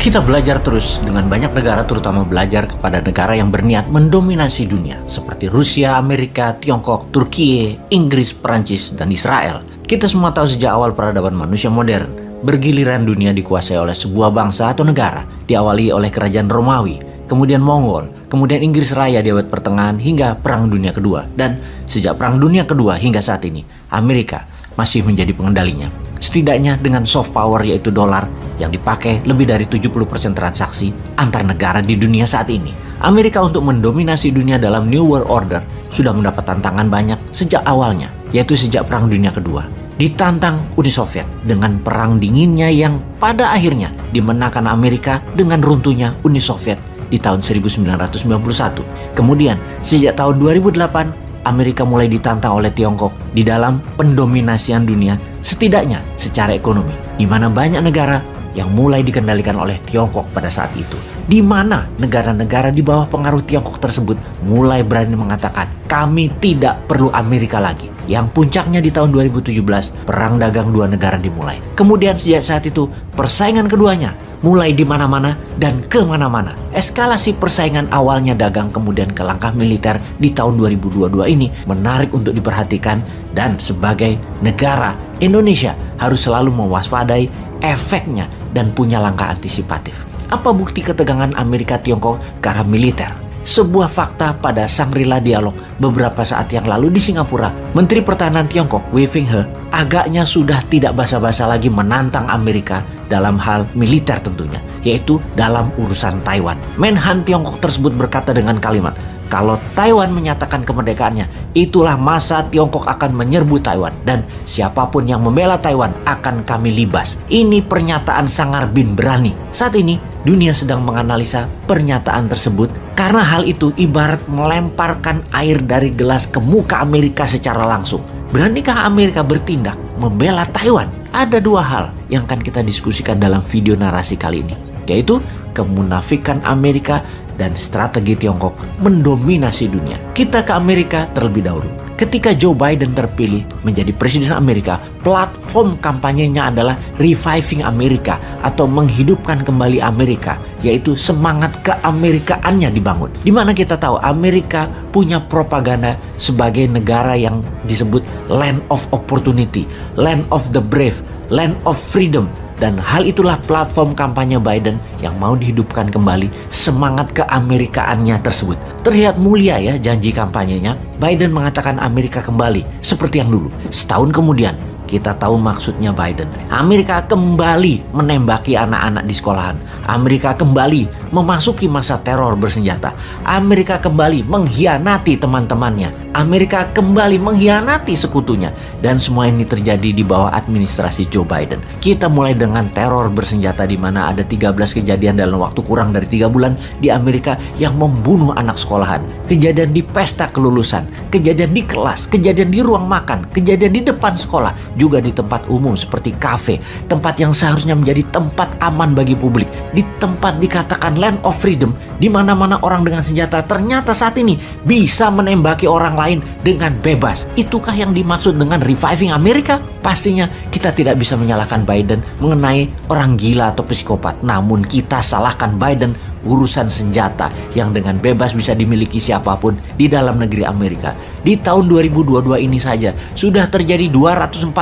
Kita belajar terus dengan banyak negara, terutama belajar kepada negara yang berniat mendominasi dunia seperti Rusia, Amerika, Tiongkok, Turki, Inggris, Perancis, dan Israel. Kita semua tahu sejak awal peradaban manusia modern, bergiliran dunia dikuasai oleh sebuah bangsa atau negara, diawali oleh kerajaan Romawi, kemudian Mongol, kemudian Inggris Raya di abad pertengahan hingga Perang Dunia Kedua. Dan sejak Perang Dunia Kedua hingga saat ini, Amerika masih menjadi pengendalinya. Setidaknya dengan soft power yaitu dolar yang dipakai lebih dari 70% transaksi antar negara di dunia saat ini. Amerika untuk mendominasi dunia dalam New World Order sudah mendapat tantangan banyak sejak awalnya, yaitu sejak Perang Dunia Kedua. Ditantang Uni Soviet dengan perang dinginnya yang pada akhirnya dimenangkan Amerika dengan runtuhnya Uni Soviet di tahun 1991. Kemudian sejak tahun 2008, Amerika mulai ditantang oleh Tiongkok di dalam pendominasian dunia, setidaknya secara ekonomi, di mana banyak negara yang mulai dikendalikan oleh Tiongkok pada saat itu. Di mana negara-negara di bawah pengaruh Tiongkok tersebut mulai berani mengatakan, kami tidak perlu Amerika lagi. Yang puncaknya di tahun 2017, perang dagang dua negara dimulai. Kemudian sejak saat itu, persaingan keduanya mulai di mana-mana dan kemana-mana. Eskalasi persaingan awalnya dagang kemudian ke langkah militer di tahun 2022 ini menarik untuk diperhatikan, dan sebagai negara, Indonesia harus selalu mewaspadai efeknya dan punya langkah antisipatif. Apa bukti ketegangan Amerika Tiongkok ke arah militer? Sebuah fakta pada Shangri-La Dialog beberapa saat yang lalu di Singapura, Menteri Pertahanan Tiongkok Wei Fenghe agaknya sudah tidak basa-basa lagi menantang Amerika dalam hal militer tentunya, yaitu dalam urusan Taiwan. Menhan Tiongkok tersebut berkata dengan kalimat, kalau Taiwan menyatakan kemerdekaannya, itulah masa Tiongkok akan menyerbu Taiwan, dan siapapun yang membela Taiwan akan kami libas. Ini pernyataan sangar bin berani. Saat ini dunia sedang menganalisa pernyataan tersebut karena hal itu ibarat melemparkan air dari gelas ke muka Amerika secara langsung. Beranikah Amerika bertindak membela Taiwan? Ada dua hal yang akan kita diskusikan dalam video narasi kali ini, yaitu kemunafikan Amerika dan strategi Tiongkok mendominasi dunia. Kita ke Amerika terlebih dahulu. Ketika Joe Biden terpilih menjadi presiden Amerika, platform kampanyenya adalah Reviving America atau menghidupkan kembali Amerika, yaitu semangat keamerikaannya dibangun. Dimana kita tahu Amerika punya propaganda sebagai negara yang disebut land of opportunity, land of the brave, land of freedom. Dan hal itulah platform kampanye Biden yang mau dihidupkan kembali semangat keamerikaannya tersebut. Terlihat mulia ya janji kampanyenya. Biden mengatakan Amerika kembali seperti yang dulu. Setahun kemudian kita tahu maksudnya Biden. Amerika kembali menembaki anak-anak di sekolahan. Amerika kembali memasuki masa teror bersenjata. Amerika kembali mengkhianati teman-temannya. Amerika kembali mengkhianati sekutunya. Dan semua ini terjadi di bawah administrasi Joe Biden. Kita mulai dengan teror bersenjata di mana ada 13 kejadian dalam waktu kurang dari 3 bulan di Amerika yang membunuh anak sekolahan. Kejadian di pesta kelulusan, kejadian di kelas, kejadian di ruang makan, kejadian di depan sekolah, juga di tempat umum seperti kafe, tempat yang seharusnya menjadi tempat aman bagi publik, di tempat dikatakan land of freedom, di mana-mana orang dengan senjata ternyata saat ini bisa menembaki orang lain dengan bebas. Itukah yang dimaksud dengan reviving Amerika? Pastinya kita tidak bisa menyalahkan Biden mengenai orang gila atau psikopat, namun kita salahkan Biden urusan senjata yang dengan bebas bisa dimiliki siapapun di dalam negeri Amerika. Di tahun 2022 ini saja sudah terjadi 246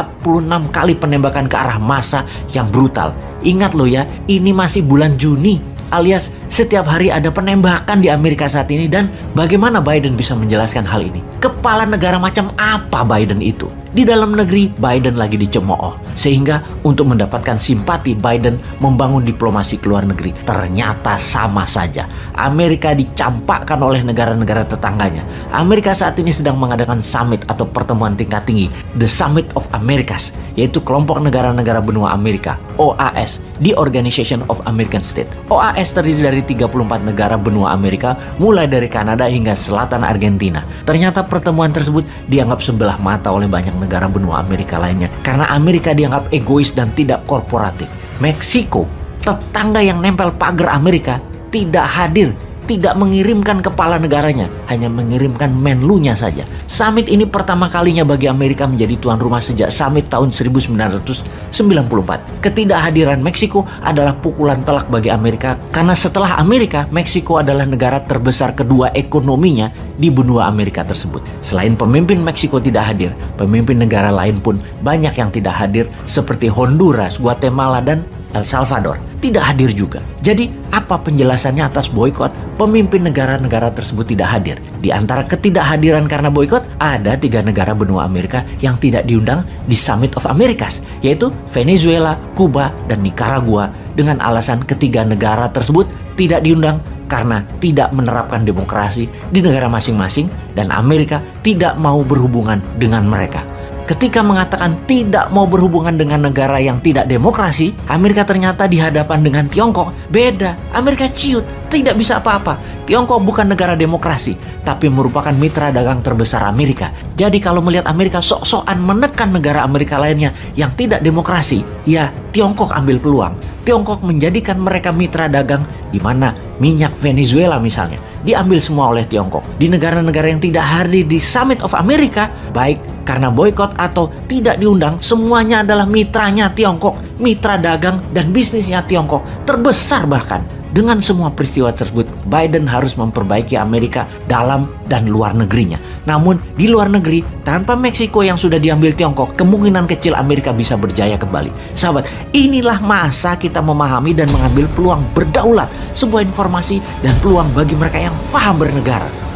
kali penembakan ke arah massa yang brutal. Ingat loh ya, ini masih bulan Juni, alias setiap hari ada penembakan di Amerika saat ini. Dan bagaimana Biden bisa menjelaskan hal ini? Kepala negara macam apa Biden itu? Di dalam negeri Biden lagi dicemooh, sehingga untuk mendapatkan simpati Biden membangun diplomasi ke luar negeri. Ternyata sama saja, Amerika dicampakkan oleh negara-negara tetangganya. Amerika saat ini sedang mengadakan summit atau pertemuan tingkat tinggi, The Summit of Americas, yaitu kelompok negara-negara benua Amerika, OAS, The Organization of American States. OAS terdiri dari 34 negara benua Amerika, mulai dari Kanada hingga selatan Argentina. Ternyata pertemuan tersebut dianggap sebelah mata oleh banyak negara benua Amerika lainnya karena Amerika dianggap egois dan tidak korporatif. Meksiko, tetangga yang nempel pagar Amerika, tidak hadir tidak mengirimkan kepala negaranya, hanya mengirimkan menlunya saja. Summit ini pertama kalinya bagi Amerika menjadi tuan rumah sejak summit tahun 1994. Ketidakhadiran Meksiko adalah pukulan telak bagi Amerika karena setelah Amerika, Meksiko adalah negara terbesar kedua ekonominya di benua Amerika tersebut. Selain pemimpin Meksiko tidak hadir, pemimpin negara lain pun banyak yang tidak hadir seperti Honduras, Guatemala, dan El Salvador tidak hadir juga. Jadi, apa penjelasannya atas boikot? Pemimpin negara-negara tersebut tidak hadir. Di antara ketidakhadiran karena boikot, ada 3 negara benua Amerika yang tidak diundang di Summit of Americas, yaitu Venezuela, Kuba, dan Nicaragua, dengan alasan ketiga negara tersebut tidak diundang karena tidak menerapkan demokrasi di negara masing-masing dan Amerika tidak mau berhubungan dengan mereka. Ketika mengatakan tidak mau berhubungan dengan negara yang tidak demokrasi, Amerika ternyata di hadapan dengan Tiongkok beda. Amerika ciut, tidak bisa apa-apa. Tiongkok bukan negara demokrasi, tapi merupakan mitra dagang terbesar Amerika. Jadi kalau melihat Amerika sok-sokan menekan negara Amerika lainnya yang tidak demokrasi, ya Tiongkok ambil peluang. Tiongkok menjadikan mereka mitra dagang, di mana minyak Venezuela misalnya diambil semua oleh Tiongkok. Di negara-negara yang tidak hadir di Summit of America, baik karena boikot atau tidak diundang, semuanya adalah mitranya Tiongkok, mitra dagang dan bisnisnya Tiongkok, terbesar bahkan. Dengan semua peristiwa tersebut, Biden harus memperbaiki Amerika dalam dan luar negerinya. Namun di luar negeri, tanpa Meksiko yang sudah diambil Tiongkok, kemungkinan kecil Amerika bisa berjaya kembali. Sahabat, inilah masa kita memahami dan mengambil peluang berdaulat, sebuah informasi dan peluang bagi mereka yang paham bernegara.